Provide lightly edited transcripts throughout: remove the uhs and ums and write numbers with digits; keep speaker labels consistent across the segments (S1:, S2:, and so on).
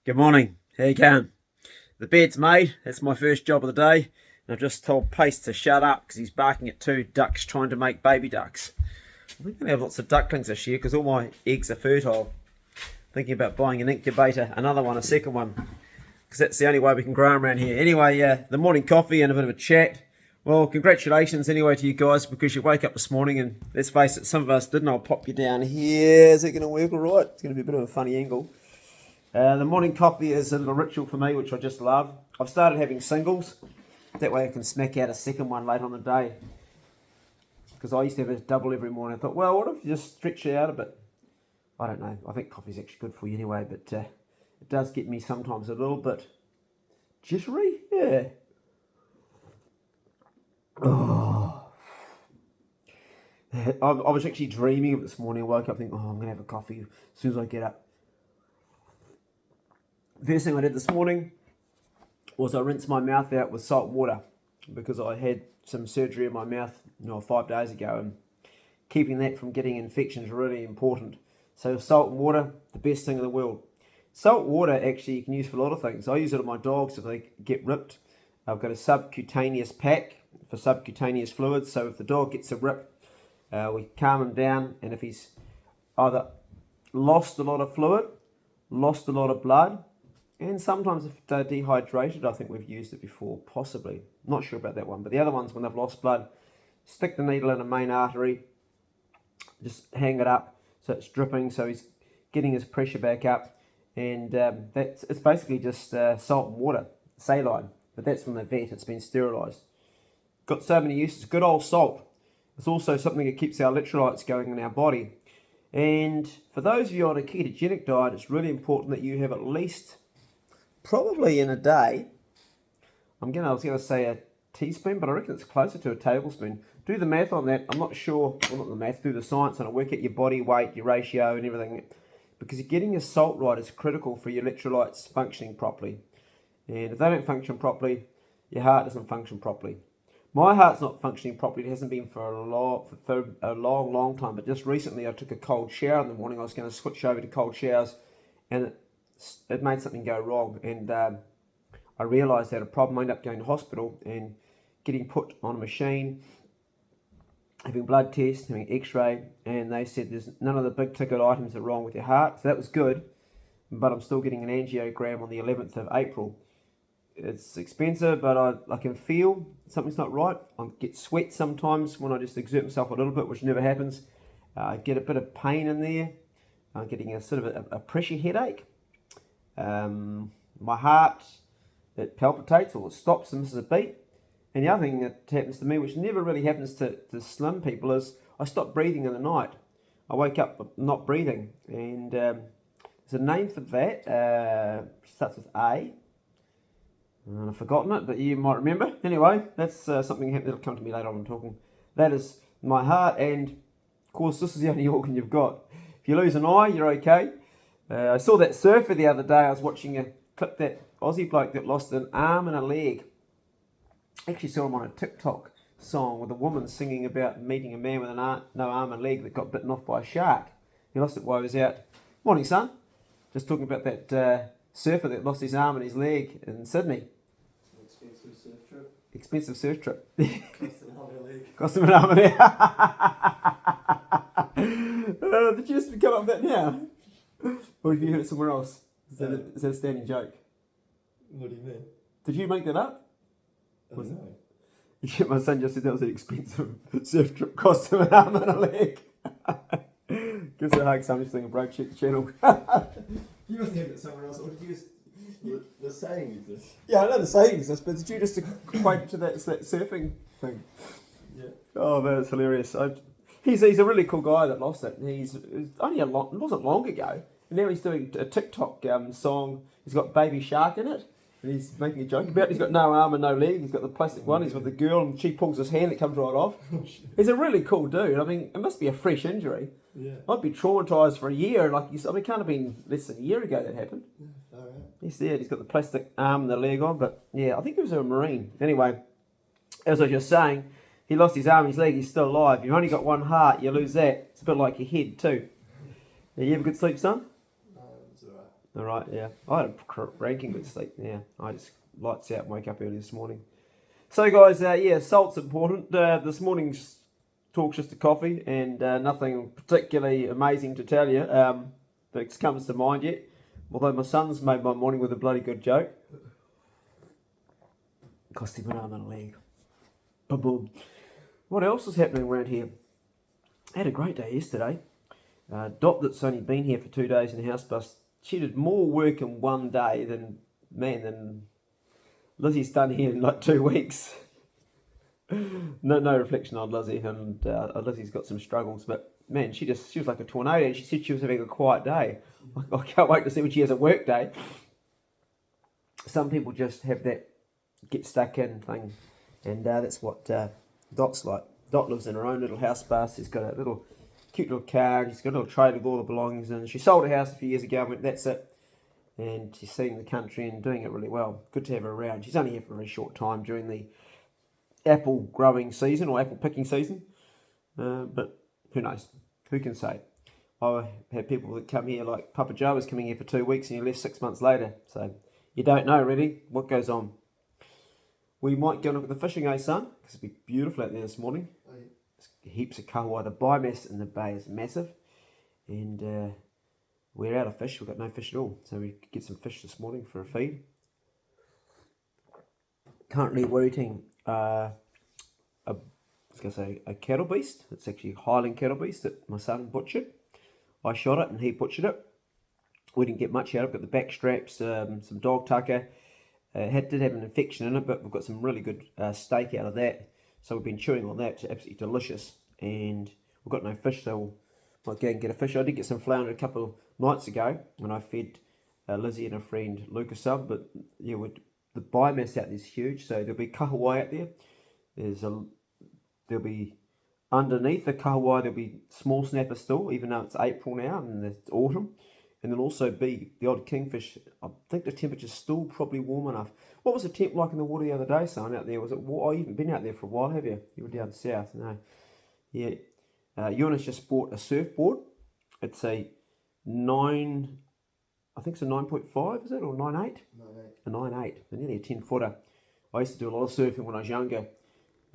S1: Good morning. How you going? The bed's made. That's my first job of the day. And I've just told Pace to shut up because he's barking at two ducks trying to make baby ducks. We're going to have lots of ducklings this year because all my eggs are fertile. Thinking about buying an incubator, another one, a second one, because that's the only way we can grow them around here. Anyway, the morning coffee and a bit of a chat. Well, congratulations anyway to you guys because you wake up this morning and let's face it, some of us didn't. I'll pop you down here. Is it going to work all right? It's going to be a bit of a funny angle. The morning coffee is a little ritual for me, which I just love. I've started having singles. That way I can smack out a second one later on the day. Because I used to have a double every morning. I thought, well, what if you just stretch it out a bit? I don't know. I think coffee's actually good for you anyway, but it does get me sometimes a little bit jittery. Yeah. Oh. I was actually dreaming of it this morning. I woke up thinking, I'm going to have a coffee as soon as I get up. First thing I did this morning was I rinsed my mouth out with salt water because I had some surgery in my mouth 5 days ago, and keeping that from getting infections is really important. So salt and water, the best thing in the world. Salt water actually you can use for a lot of things. I use it on my dogs if they get ripped. I've got a subcutaneous pack for subcutaneous fluids, so if the dog gets a rip, we calm him down, and if he's either lost a lot of fluid, lost a lot of blood, and sometimes if they're dehydrated, I think we've used it before, possibly. Not sure about that one. But the other ones, when they've lost blood, stick the needle in a main artery, just hang it up so it's dripping, so he's getting his pressure back up. And it's basically just salt and water, saline. But that's from the vet, it's been sterilised. Got so many uses. Good old salt. It's also something that keeps our electrolytes going in our body. And for those of you on a ketogenic diet, it's really important that you have at least, probably in a day, I was going to say a teaspoon, but I reckon it's closer to a tablespoon. Do the math on that. I'm not sure, well, not the math, do the science on it. Work out your body weight, your ratio and everything. Because getting your salt right is critical for your electrolytes functioning properly. And if they don't function properly, your heart doesn't function properly. My heart's not functioning properly. It hasn't been for a long time. But just recently I took a cold shower in the morning. I was going to switch over to cold showers, and it made something go wrong, and I realised I had a problem. I ended up going to hospital and getting put on a machine, having blood tests, having x-ray, and they said there's none of the big ticket items are wrong with your heart, so that was good, but I'm still getting an angiogram on the 11th of April. It's expensive, but I can feel something's not right. I get sweat sometimes when I just exert myself a little bit, which never happens. I get a bit of pain in there. I'm getting a sort of a pressure headache. My heart, it palpitates or it stops and misses a beat. And the other thing that happens to me, which never really happens to slim people, is I stop breathing in the night. I wake up not breathing, and there's a name for that. Starts with A. And I've forgotten it, but you might remember. Anyway, that's something that'll come to me later on. I'm talking. That is my heart, and of course this is the only organ you've got. If you lose an eye, you're okay. I saw that surfer the other day. I was watching a clip, that Aussie bloke that lost an arm and a leg. Actually saw him on a TikTok song with a woman singing about meeting a man with no arm and leg that got bitten off by a shark. He lost it while he was out. Morning, son. Just talking about that surfer that lost his arm and his leg in Sydney.
S2: Expensive surf trip.
S1: Expensive surf trip.
S2: Cost an arm and a leg.
S1: Cost him an arm and a leg. Did you just come up with that now? Or have you heard it somewhere else? Is that a standing joke?
S2: What do you mean?
S1: Did you make that up?
S2: I don't know.
S1: Yeah, my son just said that was an expensive surf trip, cost him an arm and a leg. Gives a hug, so I'm just thinking, bro, check the channel. You must have it somewhere else, or did you just...
S2: The saying exists.
S1: Yeah, I know the saying exists, but did you just equate to that surfing thing?
S2: Yeah.
S1: Oh man, it's hilarious. He's a really cool guy that lost it. It wasn't long ago, and now he's doing a TikTok song. He's got Baby Shark in it, and he's making a joke about it. He's got no arm and no leg. He's got the plastic one. He's with the girl, and she pulls his hand. It comes right off. He's a really cool dude. I mean, it must be a fresh injury.
S2: Yeah.
S1: I'd be traumatised for a year. It can't have been less than a year ago that happened.
S2: All right.
S1: He's there. He's got the plastic arm and the leg on, but yeah, I think he was a Marine. Anyway, as I was just saying, he lost his arm and his leg. He's still alive. You've only got one heart. You lose that. It's a bit like your head too. You have a good sleep, son?
S2: It's all right.
S1: All right, yeah. I had a ranking good sleep. Yeah, I just lights out and woke up early this morning. So, guys, yeah, salt's important. This morning's talk's just a coffee and nothing particularly amazing to tell you that comes to mind yet. Although my son's made my morning with a bloody good joke. Cost him an arm and a leg. Boom, boom. What else is happening around here? I had a great day yesterday. Dot, that's only been here for 2 days in the house bus, she did more work in one day than Lizzie's done here in like 2 weeks. No reflection on Lizzie, and Lizzie's got some struggles, but man, she was like a tornado, and she said she was having a quiet day. I can't wait to see when she has a work day. Some people just have that get stuck in thing, and that's what Dot's like. Dot lives in her own little house bus. She's got a little cute little car, and she's got a little trailer with all the belongings in. She sold her house a few years ago and went, that's it. And she's seeing the country and doing it really well. Good to have her around. She's only here for a very short time during the apple growing season or apple picking season. But who knows? Who can say? I've had people that come here, like Papa Joe was coming here for 2 weeks and he left 6 months later. So you don't know really what goes on. We might go and look at the fishing, son? Because it'll be beautiful out there this morning.
S2: Oh, yeah.
S1: There's heaps of kahawai. The biomass in the bay is massive. And we're out of fish. We've got no fish at all. So we could get some fish this morning for a feed. Currently we're eating a cattle beast. It's actually a Highland cattle beast that my son butchered. I shot it and he butchered it. We didn't get much out of it. Got the back straps, some dog tucker. Did have an infection in it, but we've got some really good steak out of that. So we've been chewing on that. It's absolutely delicious. And we've got no fish, so we'll might go and get a fish. I did get some flounder a couple of nights ago when I fed Lizzie and her friend Lucas some. But yeah, the biomass out there is huge. So there'll be kahawai out there. There'll be underneath the kahawai, there'll be small snapper still, even though it's April now and it's autumn. And there'll also be the odd kingfish. I think the temperature's still probably warm enough. What was the temp like in the water the other day, son, out there? Was it? Oh, you haven't been out there for a while, have you? You were down south. No. Yeah. Eunice just bought a surfboard. It's a 9.5, is it? Or 9.8?
S2: 9.8.
S1: A 9.8. Nearly a 10-footer. I used to do a lot of surfing when I was younger.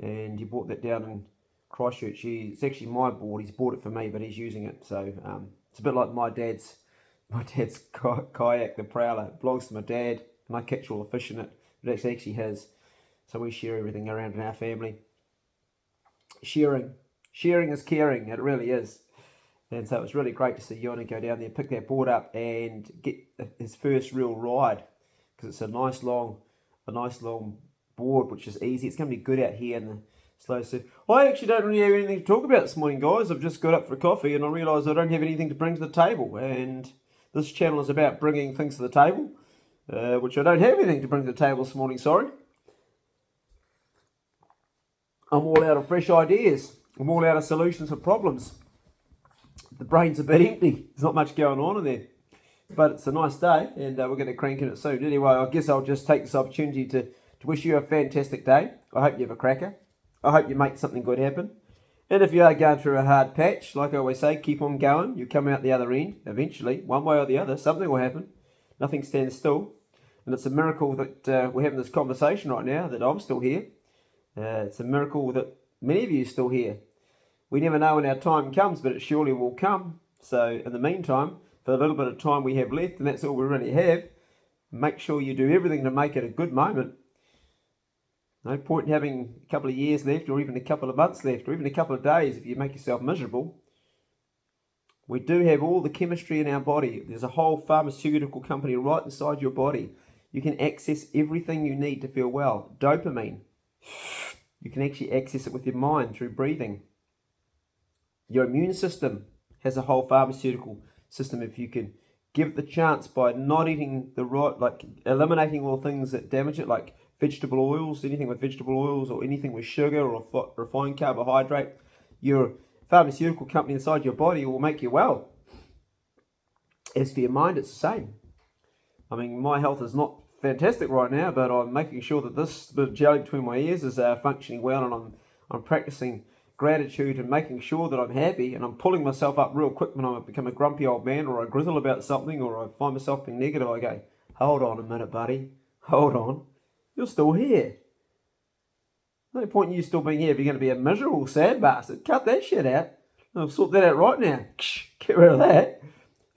S1: And he bought that down in Christchurch. It's actually my board. He's bought it for me, but he's using it. So it's a bit like my dad's kayak, the Prowler. It belongs to my dad, and I catch all the fish in it. But it's actually his. So we share everything around in our family. Sharing is caring. It really is. And so it was really great to see Yoni go down there, pick that board up, and get his first real ride, because it's a nice long board, which is easy. It's going to be good out here in the slow surf. I actually don't really have anything to talk about this morning, guys. I've just got up for coffee and I realised I don't have anything to bring to the table. And this channel is about bringing things to the table, which I don't have anything to bring to the table this morning, sorry. I'm all out of fresh ideas. I'm all out of solutions for problems. The brain's a bit empty. There's not much going on in there. But it's a nice day and we're going to crank in it soon. Anyway, I guess I'll just take this opportunity to wish you a fantastic day. I hope you have a cracker. I hope you make something good happen. And if you are going through a hard patch, like I always say, keep on going. You come out the other end eventually, one way or the other. Something will happen. Nothing stands still. And it's a miracle that we're having this conversation right now, that I'm still here. It's a miracle that many of you are still here. We never know when our time comes, but it surely will come. So in the meantime, for the little bit of time we have left, and that's all we really have, make sure you do everything to make it a good moment. No point in having a couple of years left, or even a couple of months left, or even a couple of days if you make yourself miserable. We do have all the chemistry in our body. There's a whole pharmaceutical company right inside your body. You can access everything you need to feel well. Dopamine. You can actually access it with your mind through breathing. Your immune system has a whole pharmaceutical system if you can give it the chance by not eating the right, like eliminating all things that damage it, like vegetable oils, anything with vegetable oils or anything with sugar or refined carbohydrate. Your pharmaceutical company inside your body will make you well. As for your mind, it's the same. I mean, my health is not fantastic right now, but I'm making sure that this bit of jelly between my ears is functioning well, and I'm practicing gratitude and making sure that I'm happy, and I'm pulling myself up real quick when I become a grumpy old man, or I grizzle about something, or I find myself being negative, I go, hold on a minute, buddy. Hold on. You're still here. No point in you still being here if you're going to be a miserable, sad bastard. Cut that shit out. I'll sort that out right now. Get rid of that.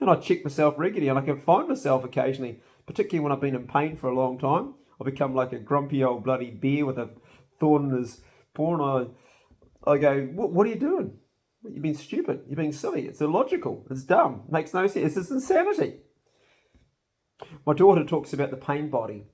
S1: And I check myself regularly, and I can find myself occasionally, particularly when I've been in pain for a long time. I become like a grumpy old bloody bear with a thorn in his paw, and I go, what are you doing? You've been stupid. You're being silly. It's illogical. It's dumb. It makes no sense. It's insanity. My daughter talks about the pain body.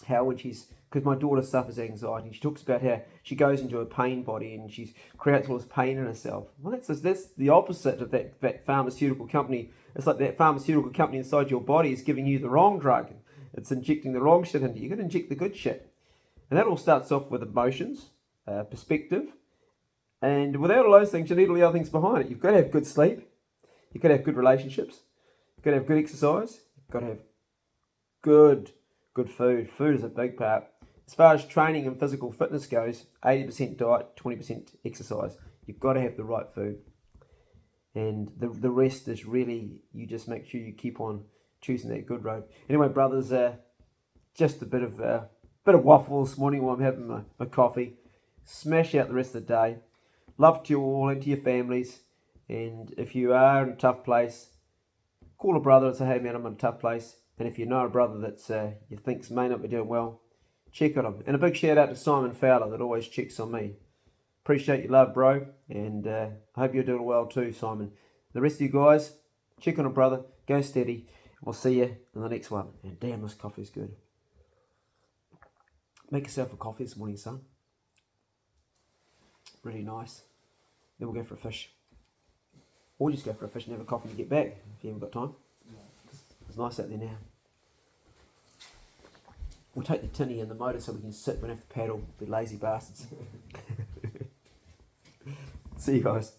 S1: How when because my daughter suffers anxiety, and she talks about how she goes into a pain body and she creates all this pain in herself. Well, that's the opposite of that pharmaceutical company. It's like that pharmaceutical company inside your body is giving you the wrong drug. It's injecting the wrong shit into you. You've got to inject the good shit. And that all starts off with emotions, perspective, and without all those things, you need all the other things behind it. You've got to have good sleep. You've got to have good relationships. You've got to have good exercise. You've got to have good food. Food is a big part. As far as training and physical fitness goes, 80% diet, 20% exercise. You've got to have the right food. And the rest is really, you just make sure you keep on choosing that good road. Anyway, brothers, just a bit of waffle this morning while I'm having my coffee. Smash out the rest of the day. Love to you all and to your families. And if you are in a tough place, call a brother and say, hey man, I'm in a tough place. And if you know a brother that you think may not be doing well, check on him. And a big shout out to Simon Fowler that always checks on me. Appreciate your love, bro. And I hope you're doing well too, Simon. The rest of you guys, check on a brother. Go steady. We'll see you in the next one. And damn, this coffee's good. Make yourself a coffee this morning, son. Really nice. Then we'll go for a fish. Or just go for a fish and have a coffee when you get back, if you haven't got time. It's nice out there now. We'll take the tinny and the motor so we can sit, we don't have to paddle. Be lazy bastards. See you guys.